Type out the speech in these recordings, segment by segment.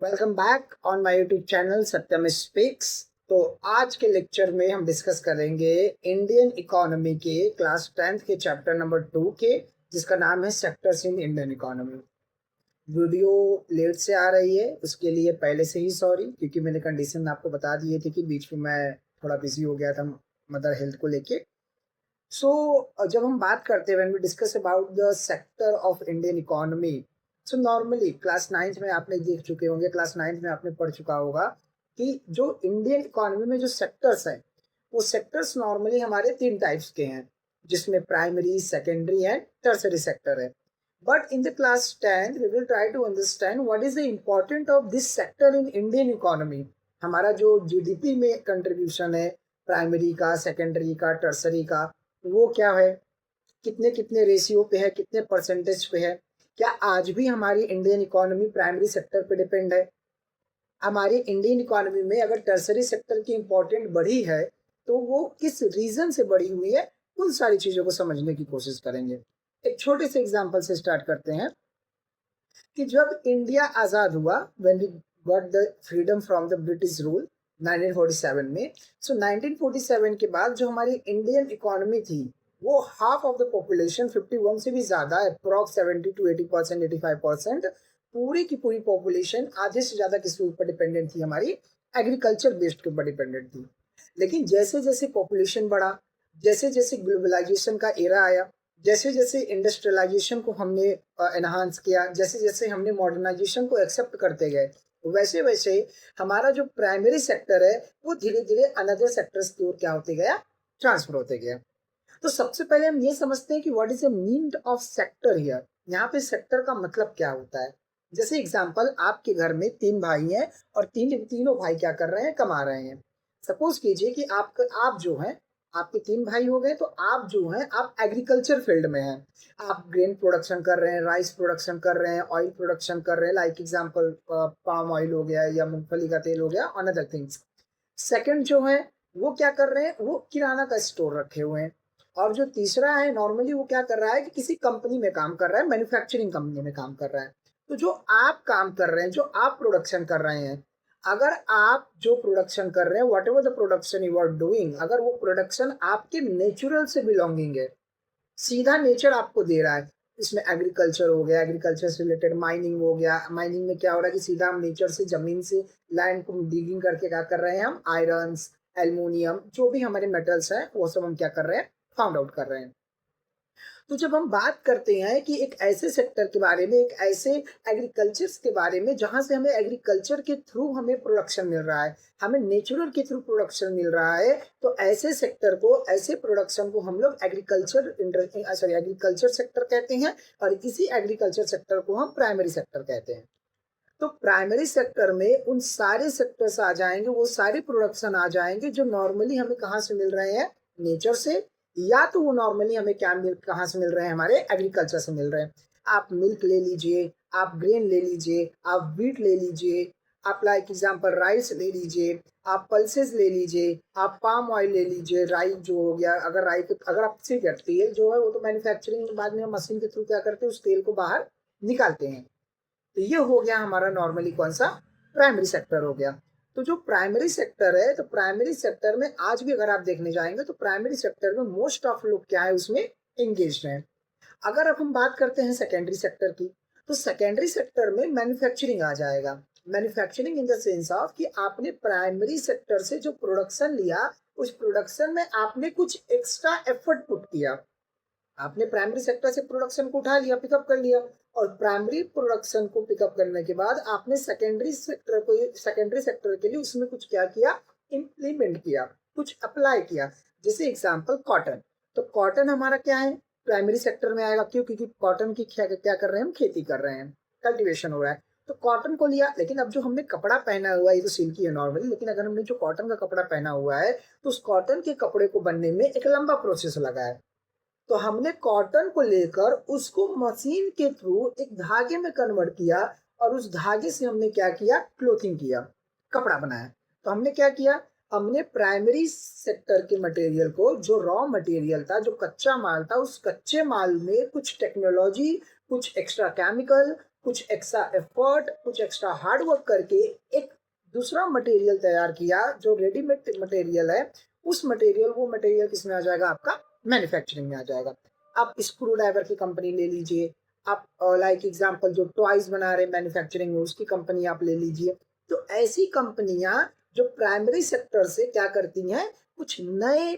Welcome back on my YouTube channel Satyam speaks. तो आज के लेक्चर में हम डिस्कस करेंगे इंडियन इकोनॉमी के क्लास 10th के चैप्टर नंबर 2 के, जिसका नाम है sectors in Indian economy. Video late से आ रही है, उसके लिए पहले से ही सॉरी, क्योंकि मैंने कंडीशन आपको बता दिए थे कि बीच में मैं थोड़ा बिजी हो गया था मदर हेल्थ को लेके। जब हम बात करते हैं when we discuss about the sector of Indian economy, so normally class 9th में आपने देख चुके होंगे, क्लास 9th में आपने पढ़ चुका होगा कि जो इंडियन इकोनॉमी में जो सेक्टर्स हैं, वो सेक्टर्स नॉर्मली हमारे 3 टाइप्स के हैं, जिसमें primary, secondary and tertiary sector है। But in the class 10th we will try to understand what is the important of this sector in Indian economy. हमारा जो जीडीपी में कंट्रीब्यूशन है, प्राइमरी का, सेकेंडरी का, टर्सरी का, वो क्या है, कितने कितने रेशियो पे है, कितने परसेंटेज पे है, क्या आज भी हमारी इंडियन इकोनॉमी प्राइमरी सेक्टर पे डिपेंड है। हमारी इंडियन इकोनॉमी में अगर टर्सरी सेक्टर की इम्पोर्टेंट बढ़ी है तो वो किस रीजन से बढ़ी हुई है, उन सारी चीजों को समझने की कोशिश करेंगे। एक छोटे से एग्जांपल से स्टार्ट करते हैं कि जब इंडिया आजाद हुआ, when we got the freedom from the British rule 1947 में, सो 1947 के बाद जो हमारी इंडियन इकोनॉमी थी, वो हाफ ऑफ द पॉपुलेशन, 51 से भी ज्यादा, अप्रॉक्स 70 to 80%, 85%, पूरी की पूरी पॉपुलेशन आधे से ज्यादा किसके ऊपर डिपेंडेंट थी, हमारी एग्रीकल्चर बेस्ड के ऊपर डिपेंडेंट थी। लेकिन जैसे जैसे पॉपुलेशन बढ़ा, जैसे जैसे ग्लोबलाइजेशन का एरा आया, जैसे जैसे इंडस्ट्रियलाइजेशन को हमने एनहांस किया, जैसे जैसे हमने मॉडर्नाइजेशन को एक्सेप्ट करते गए, वैसे वैसे हमारा जो प्राइमरी सेक्टर है वो धीरे धीरे अनदर सेक्टर्स की ओर क्या होते गया, ट्रांसफर होते गया। तो सबसे पहले हम ये समझते हैं कि what is the meaning of sector here. यहाँ पे सेक्टर का मतलब क्या होता है। जैसे एग्जांपल, आपके घर में 3 भाई हैं और तीनों भाई क्या कर रहे हैं, कमा रहे हैं। सपोज कीजिए कि आप जो हैं, आपके 3 भाई हो गए, तो आप जो हैं आप एग्रीकल्चर फील्ड में हैं। आप ग्रेन प्रोडक्शन कर रहे हैं, राइस प्रोडक्शन कर रहे हैं, ऑयल प्रोडक्शन कर रहे हैं, लाइक एग्जांपल पाम ऑयल हो गया या मूंगफली का तेल हो गया, ऑन अदर थिंग्स। सेकंड जो है वो क्या कर रहे हैं, वो किराना का स्टोर रखे हुए हैं। और जो तीसरा है, नॉर्मली वो क्या कर रहा है कि किसी कंपनी में काम कर रहा है, मैन्युफैक्चरिंग कंपनी में काम कर रहा है। तो जो आप काम कर रहे हैं, जो आप प्रोडक्शन कर रहे हैं, अगर आप जो प्रोडक्शन कर रहे हैं, whatever the production you are doing, अगर वो प्रोडक्शन आपके नेचुरल से बिलोंगिंग है, सीधा नेचर आपको दे रहा है, इसमें एग्रीकल्चर हो गया, एग्रीकल्चर से रिलेटेड माइनिंग हो गया, माइनिंग में क्या हो रहा है कि सीधा हम नेचर से, जमीन से, लैंड को डिगिंग करके क्या कर रहे हैं, हम आयरन, एल्युमिनियम, जो भी हमारे मेटल्स हैं, वो सब हम क्या कर रहे हैं, फाउंड आउट कर रहे हैं। तो जब हम बात करते हैं कि एक ऐसे सेक्टर के बारे में, एक ऐसे एग्रीकल्चर के बारे में जहां से हमें एग्रीकल्चर के थ्रू हमें प्रोडक्शन मिल रहा है, हमें नेचुरल के थ्रू प्रोडक्शन मिल रहा है, तो ऐसे सेक्टर को, ऐसे प्रोडक्शन को हम लोग एग्रीकल्चर सेक्टर कहते हैं, और इसी एग्रीकल्चर सेक्टर को हम प्राइमरी सेक्टर कहते हैं। तो प्राइमरी सेक्टर में उन सारे सेक्टर्स आ जाएंगे, वो सारे प्रोडक्शन आ जाएंगे जो नॉर्मली हमें कहाँ से मिल रहे हैं, नेचर से, या तो वो नॉर्मली हमें क्या मिल, कहाँ से मिल रहे हैं, हमारे एग्रीकल्चर से मिल रहे हैं। आप मिल्क ले लीजिए, आप ग्रेन ले लीजिए, आप व्हीट ले लीजिए, आप लाइक एग्जाम्पल राइस ले लीजिए, आप पल्सेस ले लीजिए, आप पाम ऑयल ले लीजिए, राई जो हो गया, अगर राई के, अगर आप सिर्फ तेल जो है वो तो मैन्युफैक्चरिंग के बाद में मशीन के थ्रू क्या करते हैं, उस तेल को बाहर निकालते हैं। तो ये हो गया हमारा नॉर्मली कौन सा, प्राइमरी सेक्टर हो गया। तो जो प्राइमरी सेक्टर है, तो प्राइमरी सेक्टर में आज भी अगर आप देखने जाएंगे तो प्राइमरी सेक्टर में मोस्ट ऑफ लोग क्या है, उसमें एंगेज हैं। अगर अब हम बात करते हैं सेकेंडरी सेक्टर की, तो सेकेंडरी सेक्टर में मैन्युफैक्चरिंग आ जाएगा। Manufacturing in the sense of कि आपने प्राइमरी सेक्टर से जो प्रोडक्शन लिया, उस प्रोडक्शन में आपने कुछ एक्स्ट्रा एफर्ट पुट किया। आपने प्राइमरी सेक्टर से प्रोडक्शन को उठा लिया, पिकअप कर लिया, और प्राइमरी प्रोडक्शन को पिकअप करने के बाद आपने सेकेंडरी सेक्टर के लिए उसमें कुछ क्या किया, इम्प्लीमेंट किया, कुछ अप्लाई किया। जैसे एग्जांपल कॉटन, तो कॉटन हमारा क्या है, प्राइमरी सेक्टर में आएगा। क्यों? क्योंकि कॉटन की क्या कर रहे हैं, हम खेती कर रहे हैं, कल्टीवेशन हो रहा है। तो कॉटन को लिया, लेकिन अब जो हमने कपड़ा पहना हुआ है, ये तो सिल्की है नॉर्मली, लेकिन अगर हमने जो कॉटन का कपड़ा पहना हुआ है, तो उस कॉटन के कपड़े को बनने में एक लंबा प्रोसेस लगा है। तो हमने कॉटन को लेकर उसको मशीन के थ्रू एक धागे में कन्वर्ट किया, और उस धागे से हमने क्या किया, क्लोथिंग किया, कपड़ा बनाया। तो हमने क्या किया, हमने प्राइमरी सेक्टर के मटेरियल को, जो रॉ मटेरियल था, जो कच्चा माल था, उस कच्चे माल में कुछ टेक्नोलॉजी, कुछ एक्स्ट्रा केमिकल, कुछ एक्स्ट्रा एफर्ट, कुछ एक्स्ट्रा हार्ड वर्क करके एक दूसरा मटेरियल तैयार किया जो रेडीमेड मटेरियल है, उस मटेरियल वो मटेरियल किस में आ जाएगा, आपका मैन्युफैक्चरिंग में आ जाएगा। आप स्क्रू ड्राइवर की कंपनी ले लीजिए, आप लाइक एग्जांपल जो टॉयज बना रहे मैन्युफैक्चरिंग में उसकी कंपनी आप ले लीजिए। तो ऐसी कंपनियां जो प्राइमरी सेक्टर से क्या करती हैं, कुछ नए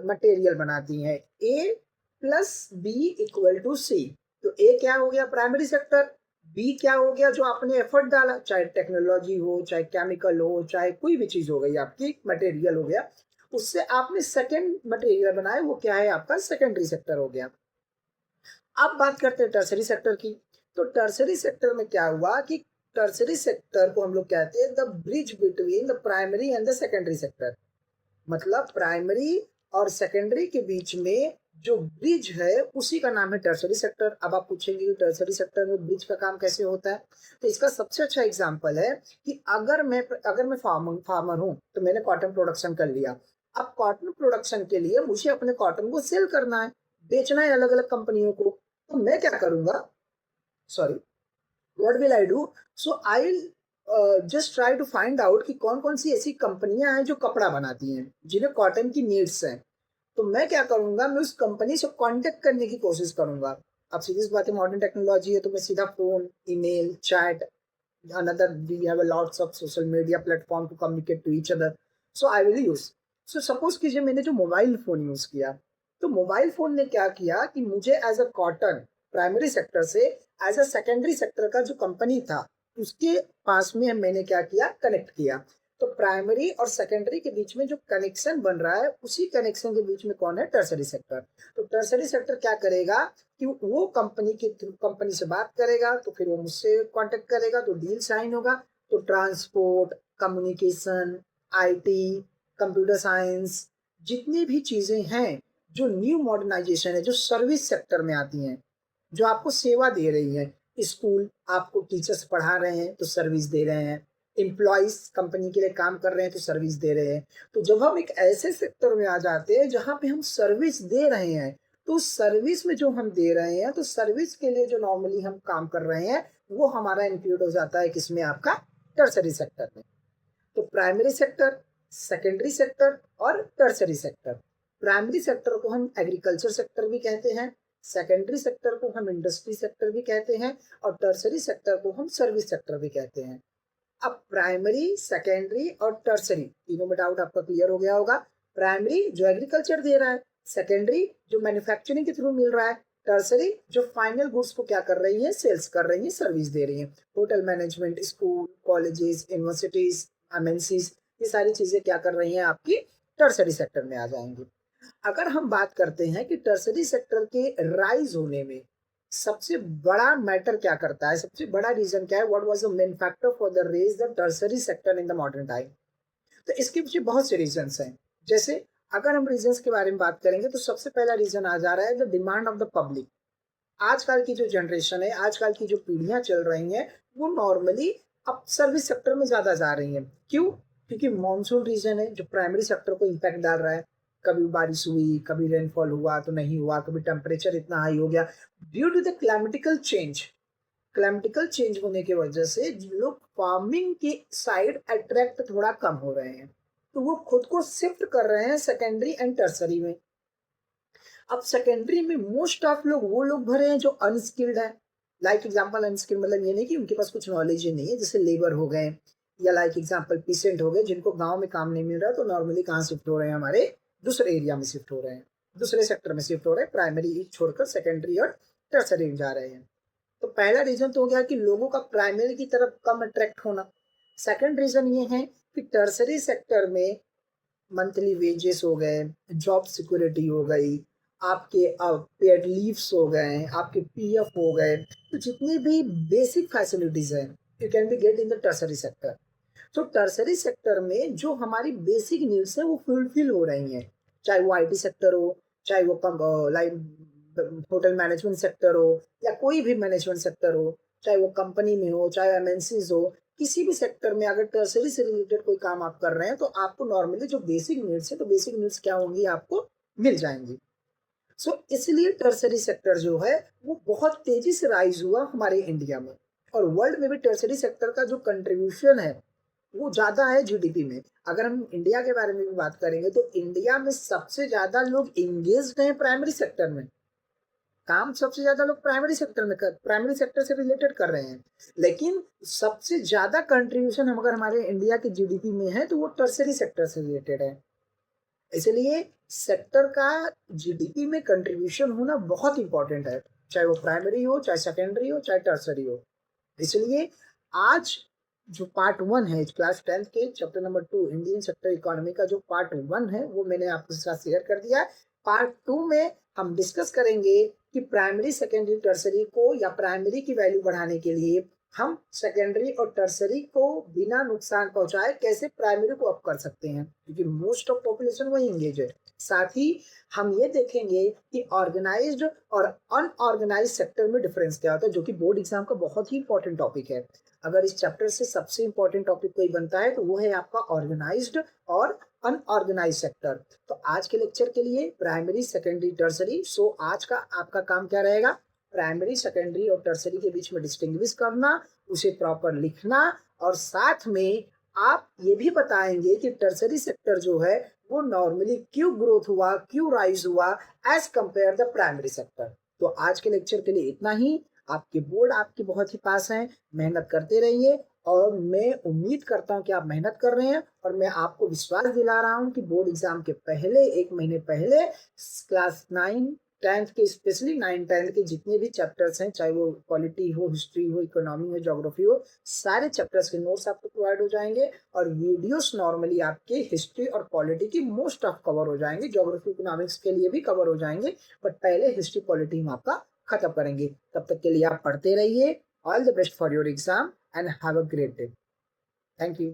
मटेरियल बनाती हैं। ए प्लस बी इक्वल टू सी। तो ए क्या हो गया, प्राइमरी सेक्टर। बी क्या हो गया, जो आपने एफर्ट डाला, चाहे टेक्नोलॉजी हो, चाहे केमिकल हो, चाहे कोई भी चीज हो गई आपकी, मटेरियल हो गया, उससे आपने सेकेंड मटेरियल बनाया, वो क्या है आपका सेकेंडरी सेक्टर हो गया। अब बात करते हैं टर्सरी सेक्टर की। तो टर्सरी सेक्टर में क्या हुआ कि टर्सरी सेक्टर को हम लोग कहते हैं the bridge between the primary and the secondary sector. मतलब प्राइमरी और सेकेंडरी के बीच में जो ब्रिज है उसी का नाम है टर्सरी सेक्टर। अब आप पूछेंगे कि टर्सरी सेक्टर में ब्रिज का काम कैसे होता है, तो इसका सबसे अच्छा एग्जांपल है कि अगर मैं फार्मर हूँ तो मैंने कॉटन प्रोडक्शन कर लिया। अब कॉटन प्रोडक्शन के लिए मुझे अपने कॉटन को सेल करना है, बेचना है अलग अलग कंपनियों को। तो मैं क्या करूंगा, sorry, what will I do, so I will just try to find out कि कौन कौन सी ऐसी कंपनियां हैं जो कपड़ा बनाती हैं, जिन्हें कॉटन की नीड्स हैं। तो मैं क्या करूंगा, मैं उस कंपनी से कांटेक्ट करने की कोशिश करूंगा। अब सीधी सी बात है, मॉडर्न टेक्नोलॉजी है, तो मैं सीधा phone, email, chat, another we have a lots of social media platform to communicate to each other, so I will use, so suppose कीजिए मैंने जो मोबाइल फोन यूज किया, तो मोबाइल फोन ने क्या किया कि मुझे as a cotton primary sector से एज अ सेकेंडरी सेक्टर का जो कंपनी था उसके पास में मैंने क्या किया, कनेक्ट किया। तो प्राइमरी और सेकेंडरी के बीच में जो कनेक्शन बन रहा है, उसी कनेक्शन के बीच में कौन है, टर्सरी सेक्टर। तो टर्सरी सेक्टर क्या करेगा कि वो कंपनी के थ्रू कंपनी से बात करेगा, तो फिर वो मुझसे कांटेक्ट करेगा, तो डील साइन होगा। तो transport, communication, IT, computer science, जितनी भी चीजें हैं जो न्यू मॉडर्नाइजेशन है, जो सर्विस सेक्टर में आती हैं, जो आपको सेवा दे रही है। स्कूल आपको टीचर्स पढ़ा रहे हैं तो सर्विस दे रहे हैं, एम्प्लॉयज कंपनी के लिए काम कर रहे हैं तो सर्विस दे रहे हैं। तो जब हम एक ऐसे सेक्टर में आ जाते हैं जहां पे हम सर्विस दे रहे हैं, तो सर्विस में जो हम दे रहे हैं, तो सर्विस के लिए जो नॉर्मली हम काम कर रहे हैं, वो हमारा इंक्लूड हो जाता है किसमें, आपका टर्सरी सेक्टर में। तो प्राइमरी सेक्टर, सेकेंडरी सेक्टर और टर्सरी सेक्टर। प्राइमरी सेक्टर को हम एग्रीकल्चर सेक्टर भी कहते हैं, सेकेंडरी सेक्टर को हम इंडस्ट्री सेक्टर भी कहते हैं, और टर्सरी सेक्टर को हम सर्विस सेक्टर भी कहते हैं। अब प्राइमरी, सेकेंडरी और टर्सरी तीनों में डाउट आपका क्लियर हो गया होगा। प्राइमरी जो एग्रीकल्चर दे रहा है, सेकेंडरी जो मैन्युफैक्चरिंग के थ्रू मिल रहा है, टर्सरी जो फाइनल गुड्स को क्या कर रही है, सेल्स कर रही है, सर्विस दे रही है। Hotel management, school, colleges, universities, MNCs, ये सारी चीजें क्या कर रही हैं, आपकी टर्सरी सेक्टर में आ जाएंगी। अगर हम बात करते हैं कि टर्सरी सेक्टर के राइज होने में सबसे बड़ा मैटर क्या करता है, सबसे बड़ा रीजन क्या है, what was the main factor for the raise the tertiary sector in the modern time. तो इसके पीछे बहुत से रीजंस हैं। जैसे अगर हम रीजंस के बारे में बात करेंगे तो सबसे पहला रीजन आ जा रहा है the demand of the public. आजकल की जो जनरेशन है, आजकल की जो पीढ़ियां चल रही हैं, वो नॉर्मली अब सर्विस सेक्टर में ज्यादा जा रही हैं। क्यों? क्योंकि मानसून रीजन है जो प्राइमरी सेक्टर को इम्पैक्ट डाल रहा है। कभी बारिश हुई, कभी रेनफॉल हुआ तो नहीं हुआ, कभी टेम्परेचर इतना हाई हो गया, due to the climatical change. Climatical change होने की वजह से लोग फार्मिंग के साइड अट्रैक्ट थोड़ा कम हो रहे हैं, तो वो खुद को शिफ्ट कर रहे हैं सेकेंडरी एंड टर्सरी में। अब सेकेंडरी में मोस्ट ऑफ लोग वो लोग भरे हैं जो अनस्किल्ड है। लाइक एग्जांपल, अनस्किल्ड मतलब ये नहीं कि उनके पास कुछ नॉलेज ही नहीं है, जैसे लेबर हो गए, या लाइक एग्जांपल पीसेंट हो गए, जिनको गांव में काम नहीं मिल रहा, तो नॉर्मली कहाँ शिफ्ट हो रहे हैं, हमारे दूसरे एरिया में शिफ्ट हो रहे हैं, दूसरे सेक्टर में शिफ्ट हो रहे हैं, प्राइमरी छोड़कर सेकेंडरी और टर्सरी में जा रहे हैं। तो पहला रीजन तो हो गया कि लोगों का प्राइमरी की तरफ कम अट्रैक्ट होना। सेकंड रीजन ये है कि टर्सरी सेक्टर में मंथली वेजेस हो गए, जॉब सिक्योरिटी हो गई, आपके पेड लीव्स हो गए, आपके पीएफ हो गए, तो जितनी भी बेसिक फैसिलिटीज हैं you can be get in the tertiary sector. तो टर्सरी सेक्टर में जो हमारी बेसिक नीड्स है वो फुलफिल हो रही हैं, चाहे वो आईटी सेक्टर हो, चाहे वो लाइक होटल मैनेजमेंट सेक्टर हो, या कोई भी मैनेजमेंट सेक्टर हो, चाहे वो कंपनी में हो, चाहे एमएनसीज हो, किसी भी सेक्टर में अगर टर्सरी से रिलेटेड कोई काम आप कर रहे हैं तो आपको नॉर्मली जो बेसिक नीड्स है, तो बेसिक नीड्स क्या होंगी, आपको मिल जाएंगी। सो इसलिए टर्सरी सेक्टर जो है वो बहुत तेजी से राइज हुआ हमारे इंडिया में। और वर्ल्ड में भी टर्सरी सेक्टर का जो कंट्रीब्यूशन है वो ज्यादा है जीडीपी में। अगर हम इंडिया के बारे में भी बात करेंगे तो इंडिया में सबसे ज्यादा लोग इंगेज्ड हैं प्राइमरी सेक्टर में। काम सबसे ज्यादा लोग प्राइमरी सेक्टर से रिलेटेड कर रहे हैं, लेकिन सबसे ज्यादा कंट्रीब्यूशन हम अगर हमारे इंडिया के जीडीपी में है तो वो टर्सरी सेक्टर से रिलेटेड है। इसलिए सेक्टर का जीडीपी में कंट्रीब्यूशन होना बहुत इंपॉर्टेंट है, चाहे वो प्राइमरी हो, चाहे सेकेंडरी हो, चाहे टर्सरी हो। इसलिए आज जो पार्ट 1 है क्लास 10th के chapter number 2 Indian sector economy का जो पार्ट 1 है वो मैंने आपके साथ शेयर कर दिया। पार्ट 2 में हम डिस्कस करेंगे कि प्राइमरी सेकेंडरी टर्सरी को या प्राइमरी की वैल्यू बढ़ाने के लिए हम सेकेंडरी और टर्सरी को बिना नुकसान पहुंचाए कैसे प्राइमरी को अप कर सकते हैं, क्योंकि मोस्ट ऑफ पॉपुलेशन वही एंगेज है। साथ ही हम ये देखेंगे कि ऑर्गेनाइज्ड और अनऑर्गेनाइज्ड सेक्टर में डिफरेंस क्या होता है, जो कि बोर्ड एग्जाम का बहुत ही इंपॉर्टेंट टॉपिक है। अगर इस चैप्टर से सबसे इंपॉर्टेंट टॉपिक कोई बनता है तो वो है आपका ऑर्गेनाइज्ड और अनऑर्गेनाइज्ड सेक्टर। तो आज के लेक्चर के लिए प्राइमरी सेकेंडरी टर्सरी, सो आज का आपका काम क्या रहेगा, प्राइमरी सेकेंडरी और टर्सरी के बीच में डिस्टिंग्विश करना, उसे प्रॉपर लिखना, और साथ में आप ये भी बताएंगे कि टर्सरी सेक्टर जो है वो नॉर्मली क्यों ग्रोथ हुआ, क्यों राइज हुआ as compare the primary sector. तो आज के लेक्चर के लिए इतना ही। आपके बोर्ड आपके बहुत ही पास हैं, मेहनत करते रहिए, और मैं उम्मीद करता हूं कि आप मेहनत कर रहे हैं, और मैं आपको विश्वास दिला रहा हूं कि बोर्ड एग्जाम के पहले 1 महीने पहले क्लास 9-10th के, स्पेशली 9-10th के जितने भी चैप्टर्स हैं, चाहे वो पॉलिटी हो, हिस्ट्री हो, इकोनॉमी हो, ज्योग्राफी हो, सारे चैप्टर्स के नोट्स आपको प्रोवाइड हो जाएंगे, और वीडियोस नॉर्मली आपके हिस्ट्री और पॉलिटी की मोस्ट ऑफ कवर हो जाएंगे, ज्योग्राफी इकोनॉमिक्स के लिए भी कवर हो जाएंगे, बट पहले हिस्ट्री पॉलिटी हम आपका खत्म करेंगे। तब तक के लिए आप पढ़ते रहिए। All the best for your exam and have a great day. Thank you.